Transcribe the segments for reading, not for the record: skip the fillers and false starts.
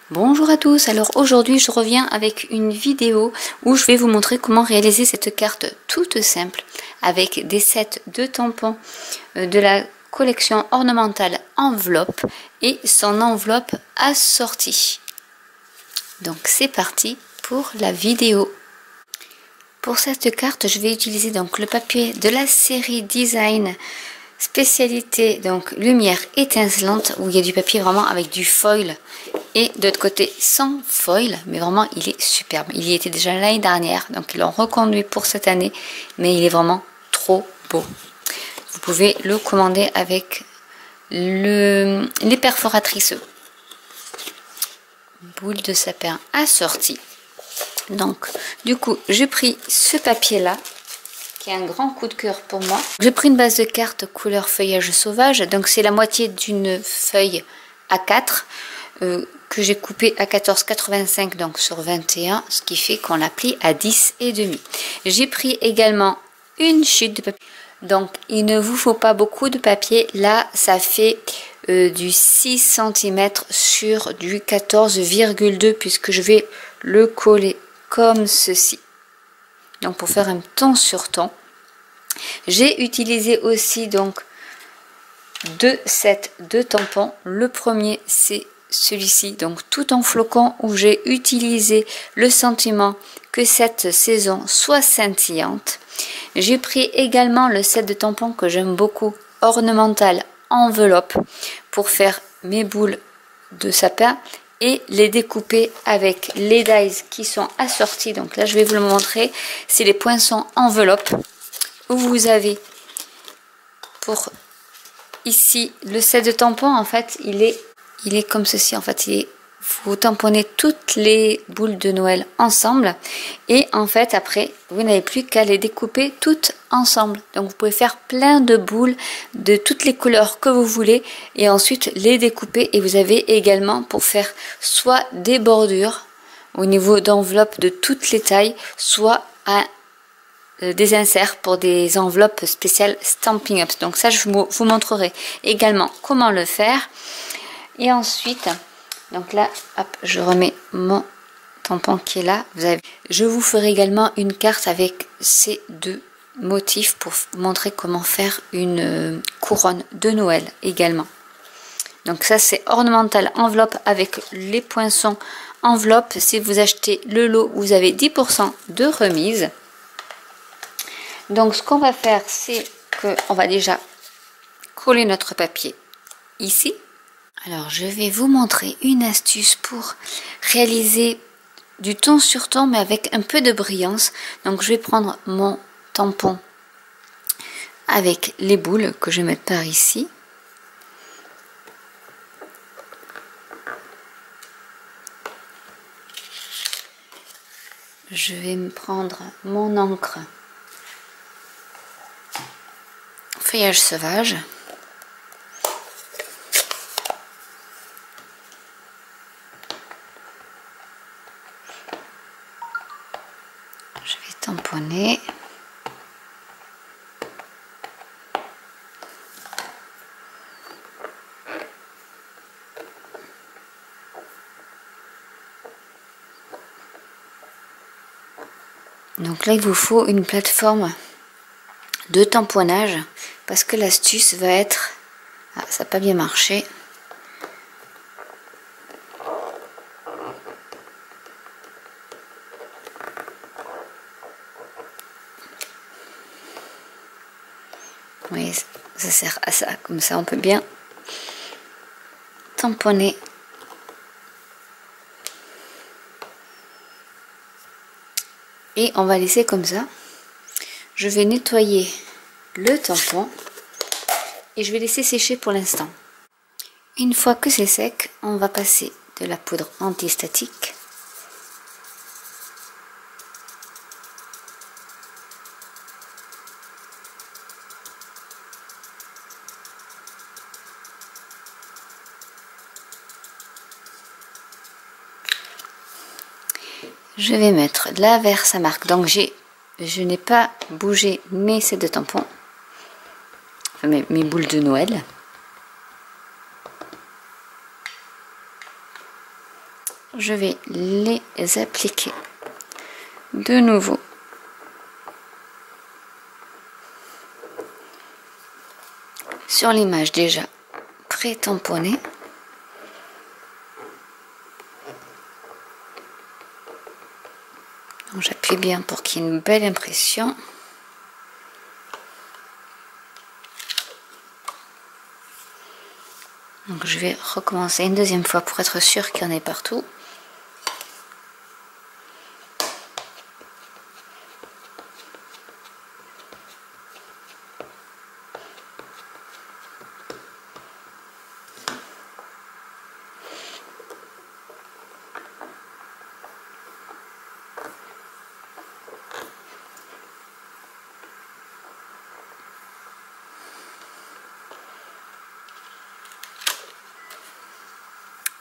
Bonjour à tous, alors aujourd'hui je reviens avec une vidéo où je vais vous montrer comment réaliser cette carte toute simple avec des sets de tampons de la collection ornementale enveloppe et son enveloppe assortie. Donc c'est parti pour la vidéo. Pour cette carte je vais utiliser donc le papier de la série Design spécialité donc lumière étincelante où il y a du papier vraiment avec du foil et de l'autre côté sans foil, mais vraiment il est superbe. Il y était déjà l'année dernière, donc ils l'ont reconduit pour cette année, mais il est vraiment trop beau. Vous pouvez le commander avec les perforatrices boule de sapin assortie. Donc du coup j'ai pris ce papier là qui est un grand coup de cœur pour moi. J'ai pris une base de carte couleur feuillage sauvage, donc c'est la moitié d'une feuille A4 que j'ai coupé à 14,85 donc sur 21, ce qui fait qu'on la plie à 10,5. J'ai pris également une chute de papier, donc il ne vous faut pas beaucoup de papier. Là ça fait du 6 cm sur du 14,2 puisque je vais le coller comme ceci. Donc pour faire un ton sur ton, j'ai utilisé aussi donc deux sets de tampons. Le premier c'est celui-ci, donc tout en flocon, où j'ai utilisé le sentiment que cette saison soit scintillante. J'ai pris également le set de tampons que j'aime beaucoup, ornemental enveloppe, pour faire mes boules de sapin et les découper avec les dies qui sont assortis. Donc là je vais vous le montrer, c'est les poinçons enveloppe où vous avez pour ici le set de tampons. En fait il est comme ceci. En fait vous tamponnez toutes les boules de Noël ensemble et en fait après vous n'avez plus qu'à les découper toutes ensemble. Donc vous pouvez faire plein de boules de toutes les couleurs que vous voulez et ensuite les découper. Et vous avez également pour faire soit des bordures au niveau d'enveloppes de toutes les tailles, soit des inserts pour des enveloppes spéciales Stampin' Up. Donc ça je vous montrerai également comment le faire. Et ensuite donc là hop, je remets mon tampon qui est là. Je vous ferai également une carte avec ces deux motifs pour montrer comment faire une couronne de Noël également. Donc ça c'est ornemental enveloppe avec les poinçons enveloppe. Si vous achetez le lot vous avez 10% de remise. Donc ce qu'on va faire c'est qu'on va déjà coller notre papier ici. Alors je vais vous montrer une astuce pour réaliser du ton sur ton mais avec un peu de brillance. Donc je vais prendre mon tampon avec les boules que je vais mettre par ici. Je vais me prendre mon encre feuillage sauvage. Je vais tamponner. Donc là il vous faut une plateforme de tamponnage parce que l'astuce va être... Ah, ça n'a pas bien marché. Oui, ça sert à ça, comme ça on peut bien tamponner. Et on va laisser comme ça. Je vais nettoyer le tampon et je vais laisser sécher pour l'instant. Une fois que c'est sec, on va passer de la poudre antistatique. Je vais mettre de la Versamark. Donc je n'ai pas bougé mes sets de tampons, enfin mes boules de Noël. je vais les appliquer de nouveau sur l'image déjà pré-tamponnée. J'appuie bien pour qu'il y ait une belle impression. Donc je vais recommencer une deuxième fois pour être sûr qu'il y en ait partout.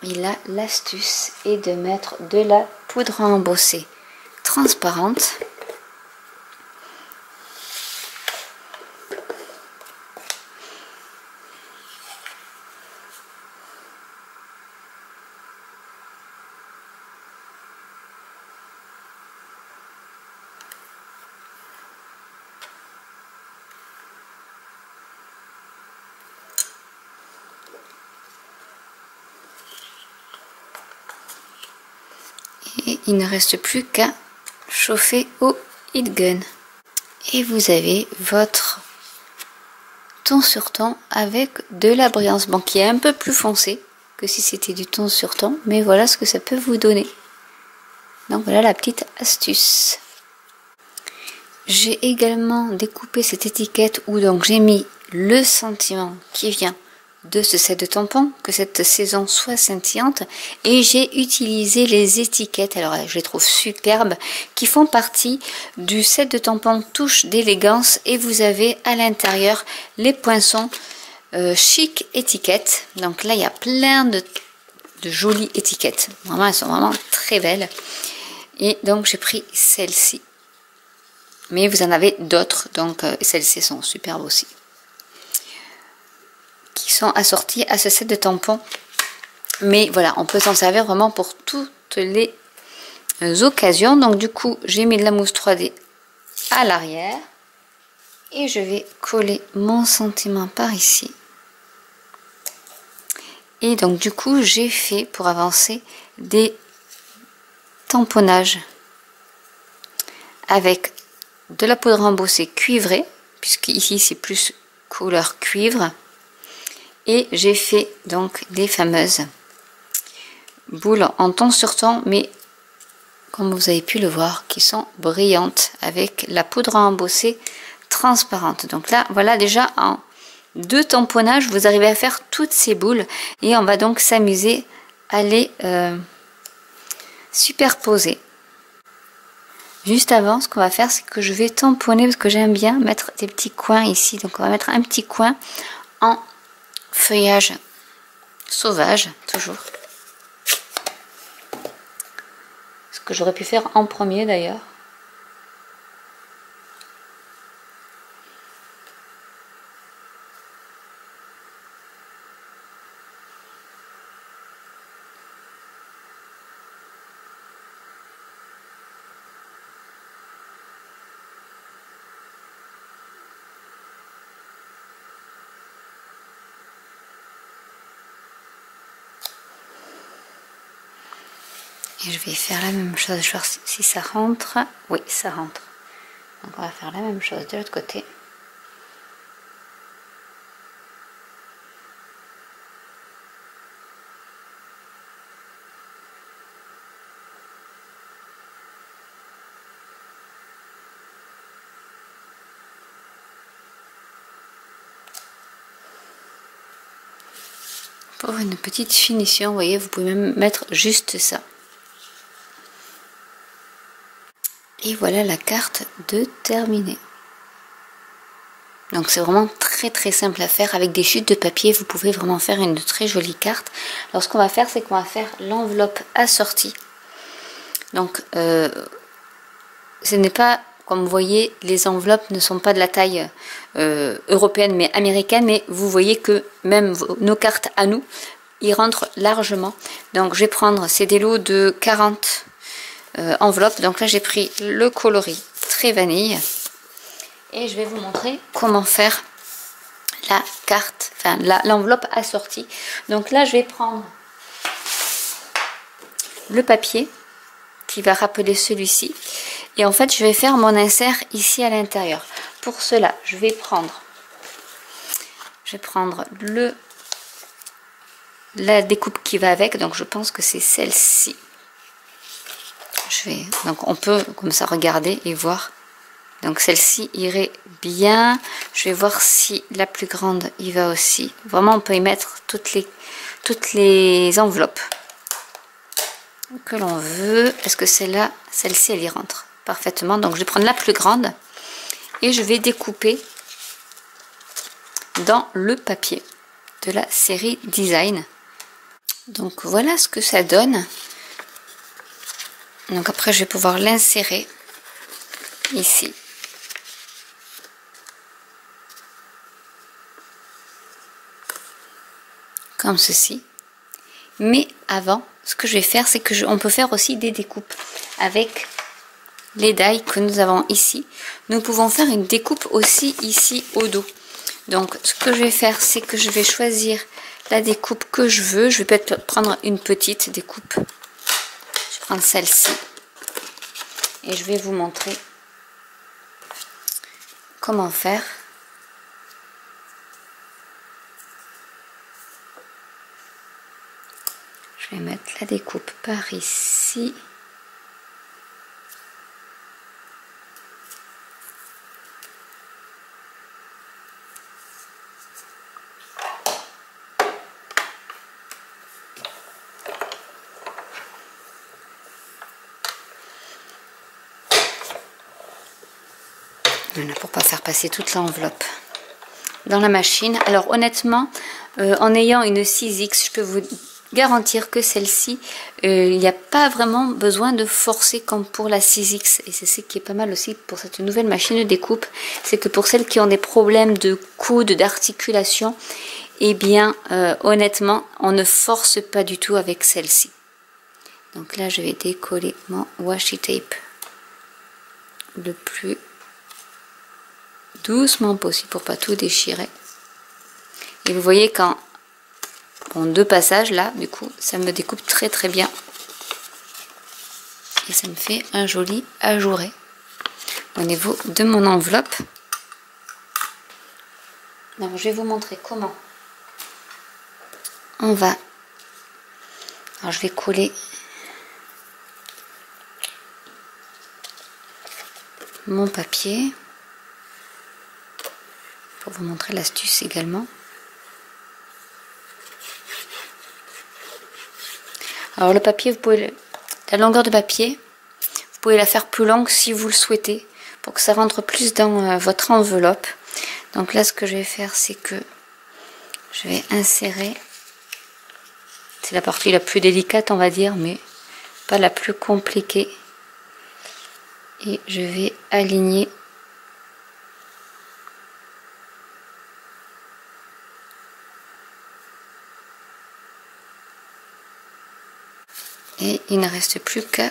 Et là, l'astuce est de mettre de la poudre à embosser transparente. Et il ne reste plus qu'à chauffer au heat gun. Et vous avez votre ton sur ton avec de la brillance. Bon, qui est un peu plus foncé que si c'était du ton sur ton. Mais voilà ce que ça peut vous donner. Donc voilà la petite astuce. J'ai également découpé cette étiquette où donc j'ai mis le sentiment qui vient de ce set de tampons, que cette saison soit scintillante, et j'ai utilisé les étiquettes, alors je les trouve superbes, qui font partie du set de tampons touche d'élégance, et vous avez à l'intérieur les poinçons chic étiquettes. Donc là il y a plein de jolies étiquettes, vraiment elles sont vraiment très belles, et donc j'ai pris celle-ci, mais vous en avez d'autres, donc celles-ci sont superbes aussi, qui sont assortis à ce set de tampons. Mais voilà, on peut s'en servir vraiment pour toutes les occasions. Donc du coup, j'ai mis de la mousse 3D à l'arrière et je vais coller mon sentiment par ici. Et donc du coup, j'ai fait pour avancer des tamponnages avec de la poudre embossée cuivrée, puisque ici c'est plus couleur cuivre. Et j'ai fait donc des fameuses boules en ton sur ton, mais comme vous avez pu le voir, qui sont brillantes avec la poudre à embosser transparente. Donc là, voilà, déjà en 2 tamponnages, vous arrivez à faire toutes ces boules, et on va donc s'amuser à les superposer. Juste avant, ce qu'on va faire, c'est que je vais tamponner, parce que j'aime bien mettre des petits coins ici. Donc on va mettre un petit coin en feuillage sauvage, toujours. Ce que j'aurais pu faire en premier d'ailleurs. Et je vais faire la même chose, je vais voir si ça rentre. Oui, ça rentre. Donc on va faire la même chose de l'autre côté. Pour une petite finition, vous voyez, vous pouvez même mettre juste ça. Et voilà la carte de terminée. Donc c'est vraiment très simple à faire. Avec des chutes de papier, vous pouvez vraiment faire une très jolie carte. Alors ce qu'on va faire, c'est qu'on va faire l'enveloppe assortie. Donc ce n'est pas, comme vous voyez, les enveloppes ne sont pas de la taille européenne mais américaine. Mais vous voyez que même nos cartes à nous il rentre largement. Donc je vais prendre, c'est des lots de 40 enveloppes. Donc là j'ai pris le coloris très vanille. Et je vais vous montrer comment faire la carte, enfin l'enveloppe assortie. Donc là je vais prendre le papier qui va rappeler celui-ci. Et en fait je vais faire mon insert ici à l'intérieur. Pour cela je vais prendre la découpe qui va avec. Donc je pense que c'est celle-ci. Donc on peut comme ça regarder et voir. Donc celle-ci irait bien. Je vais voir si la plus grande y va aussi. Vraiment on peut y mettre toutes les enveloppes que l'on veut. Est-ce que celle-là, celle-ci elle y rentre parfaitement. Donc je vais prendre la plus grande et je vais découper dans le papier de la série Design. Donc voilà ce que ça donne. Donc après je vais pouvoir l'insérer ici. Comme ceci. Mais avant, ce que je vais faire, c'est que on peut faire aussi des découpes avec les die que nous avons ici. Nous pouvons faire une découpe aussi ici au dos. Donc ce que je vais faire, c'est que je vais choisir la découpe que je veux. Je vais peut-être prendre une petite découpe. Je vais prendre celle-ci. Et je vais vous montrer comment faire. Je vais mettre la découpe par ici. Voilà, pour pas faire passer toute l'enveloppe dans la machine. Alors honnêtement, en ayant une 6X, je peux vous garantir que celle-ci, il n'y a pas vraiment besoin de forcer comme pour la 6X. Et c'est ce qui est pas mal aussi pour cette nouvelle machine de découpe. C'est que pour celles qui ont des problèmes de coude, d'articulation, eh bien honnêtement, on ne force pas du tout avec celle-ci. Donc là, je vais décoller mon washi tape le plus doucement possible pour pas tout déchirer. Et vous voyez qu'en deux passages là, du coup, ça me découpe très très bien. Et ça me fait un joli ajouré au niveau de mon enveloppe. Donc je vais vous montrer comment on va. Alors je vais coller mon papier pour vous montrer l'astuce également. Alors le papier, vous pouvez la longueur de papier, vous pouvez la faire plus longue si vous le souhaitez, pour que ça rentre plus dans votre enveloppe. Donc là, ce que je vais faire, c'est que je vais insérer, c'est la partie la plus délicate, on va dire, mais pas la plus compliquée. Et je vais aligner et il ne reste plus qu'à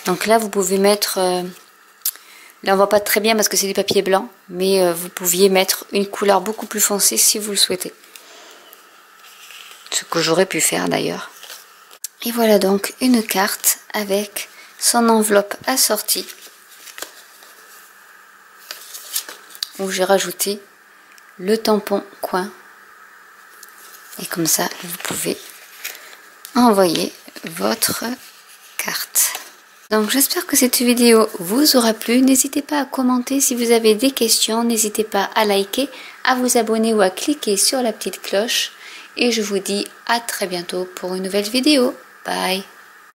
donc là vous pouvez mettre là on voit pas très bien parce que c'est du papier blanc, mais vous pouviez mettre une couleur beaucoup plus foncée si vous le souhaitez, ce que j'aurais pu faire d'ailleurs. Et voilà donc une carte avec son enveloppe assortie où j'ai rajouté le tampon coin, et comme ça vous pouvez envoyer votre carte. Donc j'espère que cette vidéo vous aura plu. N'hésitez pas à commenter si vous avez des questions, n'hésitez pas à liker, à vous abonner ou à cliquer sur la petite cloche, et je vous dis à très bientôt pour une nouvelle vidéo. Bye.